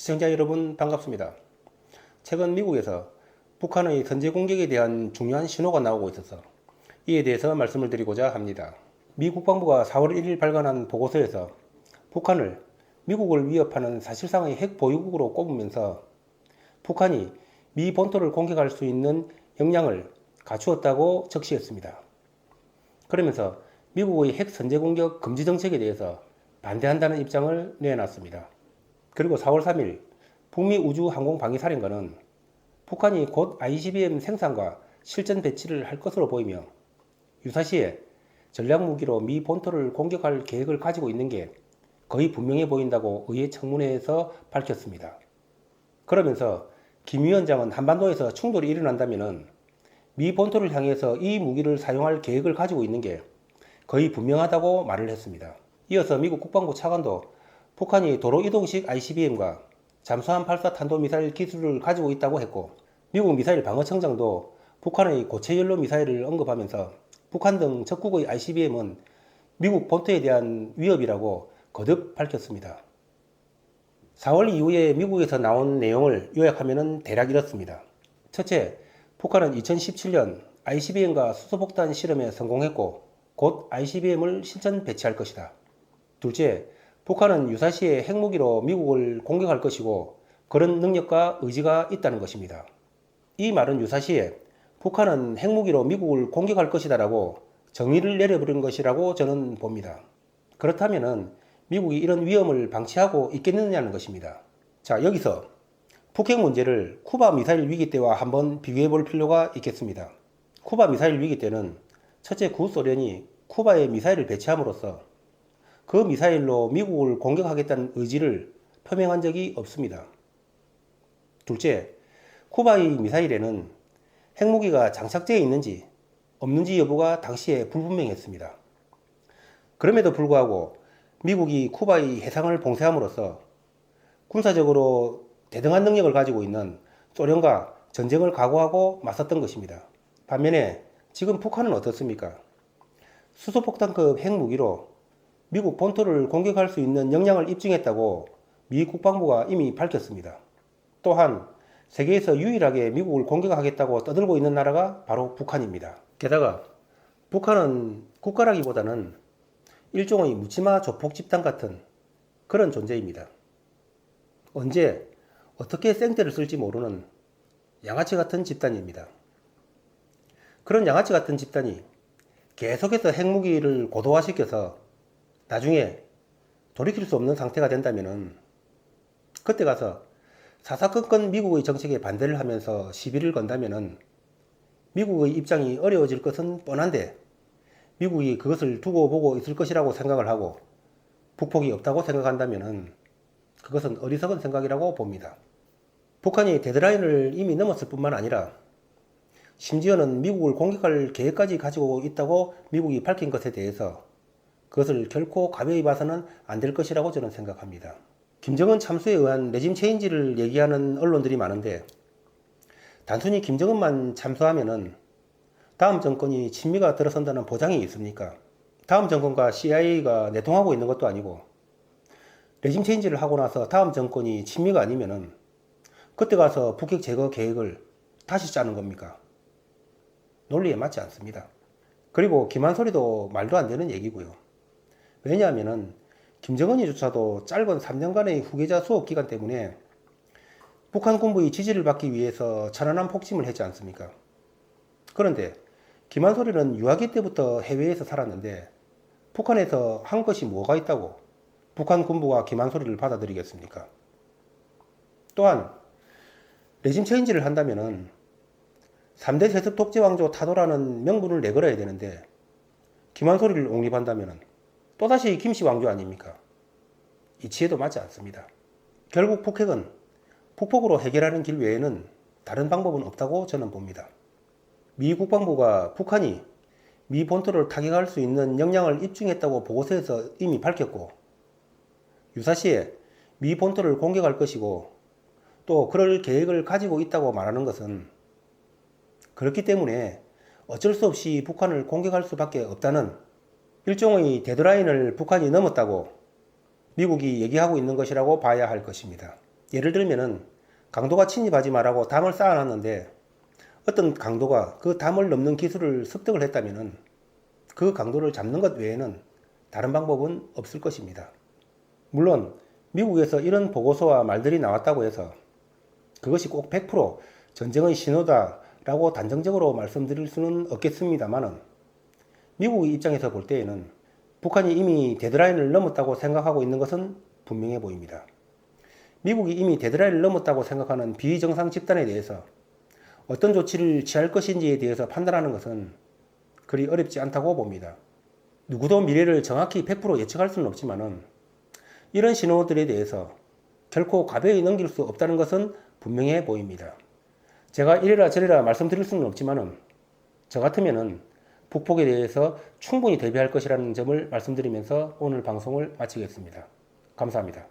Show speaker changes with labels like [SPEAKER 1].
[SPEAKER 1] 시청자 여러분 반갑습니다. 최근 미국에서 북한의 선제 공격에 대한 중요한 신호가 나오고 있어서 이에 대해서 말씀을 드리고자 합니다. 미 국방부가 4월 1일 발간한 보고서에서 북한을 미국을 위협하는 사실상의 핵 보유국으로 꼽으면서 북한이 미 본토를 공격할 수 있는 역량을 갖추었다고 적시했습니다. 그러면서 미국의 핵 선제 공격 금지 정책에 대해서 반대한다는 입장을 내놨습니다. 그리고 4월 3일 북미 우주항공방위사령관은 북한이 곧 ICBM 생산과 실전 배치를 할 것으로 보이며 유사시에 전략무기로 미 본토를 공격할 계획을 가지고 있는 게 거의 분명해 보인다고 의회 청문회에서 밝혔습니다. 그러면서 김 위원장은 한반도에서 충돌이 일어난다면 미 본토를 향해서 이 무기를 사용할 계획을 가지고 있는 게 거의 분명하다고 말을 했습니다. 이어서 미국 국방부 차관도 북한이 도로이동식 ICBM과 잠수함 발사 탄도미사일 기술을 가지고 있다고 했고, 미국 미사일 방어청장도 북한의 고체연료 미사일을 언급하면서 북한 등 적국의 ICBM은 미국 본토에 대한 위협이라고 거듭 밝혔습니다. 4월 이후에 미국에서 나온 내용을 요약하면 대략 이렇습니다. 첫째, 북한은 2017년 ICBM과 수소폭탄 실험에 성공했고 곧 ICBM을 실전 배치할 것이다. 둘째, 북한은 유사시에 핵무기로 미국을 공격할 것이고 그런 능력과 의지가 있다는 것입니다. 이 말은 유사시에 북한은 핵무기로 미국을 공격할 것이다라고 정의를 내려버린 것이라고 저는 봅니다. 그렇다면 미국이 이런 위험을 방치하고 있겠느냐는 것입니다. 자, 여기서 북핵 문제를 쿠바 미사일 위기 때와 한번 비교해 볼 필요가 있겠습니다. 쿠바 미사일 위기 때는 첫째, 구소련이 쿠바에 미사일을 배치함으로써 그 미사일로 미국을 공격하겠다는 의지를 표명한 적이 없습니다. 둘째, 쿠바의 미사일에는 핵무기가 장착되어 있는지 없는지 여부가 당시에 불분명했습니다. 그럼에도 불구하고 미국이 쿠바의 해상을 봉쇄함으로써 군사적으로 대등한 능력을 가지고 있는 소련과 전쟁을 각오하고 맞섰던 것입니다. 반면에 지금 북한은 어떻습니까? 수소폭탄급 핵무기로 미국 본토를 공격할 수 있는 역량을 입증했다고 미 국방부가 이미 밝혔습니다. 또한 세계에서 유일하게 미국을 공격하겠다고 떠들고 있는 나라가 바로 북한입니다. 게다가 북한은 국가라기보다는 일종의 묻지마 조폭 집단 같은 그런 존재입니다. 언제 어떻게 생떼를 쓸지 모르는 양아치 같은 집단입니다. 그런 양아치 같은 집단이 계속해서 핵무기를 고도화시켜서 나중에 돌이킬 수 없는 상태가 된다면 그때 가서 사사건건 미국의 정책에 반대를 하면서 시비를 건다면 미국의 입장이 어려워질 것은 뻔한데 미국이 그것을 두고 보고 있을 것이라고 생각을 하고 북폭이 없다고 생각한다면 그것은 어리석은 생각이라고 봅니다. 북한이 데드라인을 이미 넘었을 뿐만 아니라 심지어는 미국을 공격할 계획까지 가지고 있다고 미국이 밝힌 것에 대해서 그것을 결코 가벼이 봐서는 안 될 것이라고 저는 생각합니다. 김정은 참수에 의한 레짐 체인지를 얘기하는 언론들이 많은데 단순히 김정은만 참수하면은 다음 정권이 친미가 들어선다는 보장이 있습니까? 다음 정권과 CIA가 내통하고 있는 것도 아니고 레짐 체인지를 하고 나서 다음 정권이 친미가 아니면은 그때 가서 북핵 제거 계획을 다시 짜는 겁니까? 논리에 맞지 않습니다. 그리고 김한솔이도 말도 안 되는 얘기고요. 왜냐하면은 김정은이조차도 짧은 3년간의 후계자 수업 기간 때문에 북한 군부의 지지를 받기 위해서 천안함 폭침을 했지 않습니까? 그런데 김한솔이는 유아기 때부터 해외에서 살았는데 북한에서 한 것이 뭐가 있다고 북한 군부가 김한솔이를 받아들이겠습니까? 또한 레짐 체인지를 한다면은 3대 세습 독재 왕조 타도라는 명분을 내걸어야 되는데 김한솔이를 옹립한다면은 또다시 김씨 왕조 아닙니까? 이치에도 맞지 않습니다. 결국 북핵은 북폭으로 해결하는 길 외에는 다른 방법은 없다고 저는 봅니다. 미 국방부가 북한이 미 본토를 타격할 수 있는 역량을 입증했다고 보고서에서 이미 밝혔고 유사시에 미 본토를 공격할 것이고 또 그럴 계획을 가지고 있다고 말하는 것은 그렇기 때문에 어쩔 수 없이 북한을 공격할 수밖에 없다는 일종의 데드라인을 북한이 넘었다고 미국이 얘기하고 있는 것이라고 봐야 할 것입니다. 예를 들면은 강도가 침입하지 말라고 담을 쌓아놨는데 어떤 강도가 그 담을 넘는 기술을 습득을 했다면은 그 강도를 잡는 것 외에는 다른 방법은 없을 것입니다. 물론 미국에서 이런 보고서와 말들이 나왔다고 해서 그것이 꼭 100% 전쟁의 신호다라고 단정적으로 말씀드릴 수는 없겠습니다만은 미국의 입장에서 볼 때에는 북한이 이미 데드라인을 넘었다고 생각하고 있는 것은 분명해 보입니다. 미국이 이미 데드라인을 넘었다고 생각하는 비정상 집단에 대해서 어떤 조치를 취할 것인지에 대해서 판단하는 것은 그리 어렵지 않다고 봅니다. 누구도 미래를 정확히 100% 예측할 수는 없지만은 이런 신호들에 대해서 결코 가벼이 넘길 수 없다는 것은 분명해 보입니다. 제가 이래라 저래라 말씀드릴 수는 없지만은 저 같으면은 북폭에 대해서 충분히 대비할 것이라는 점을 말씀드리면서 오늘 방송을 마치겠습니다. 감사합니다.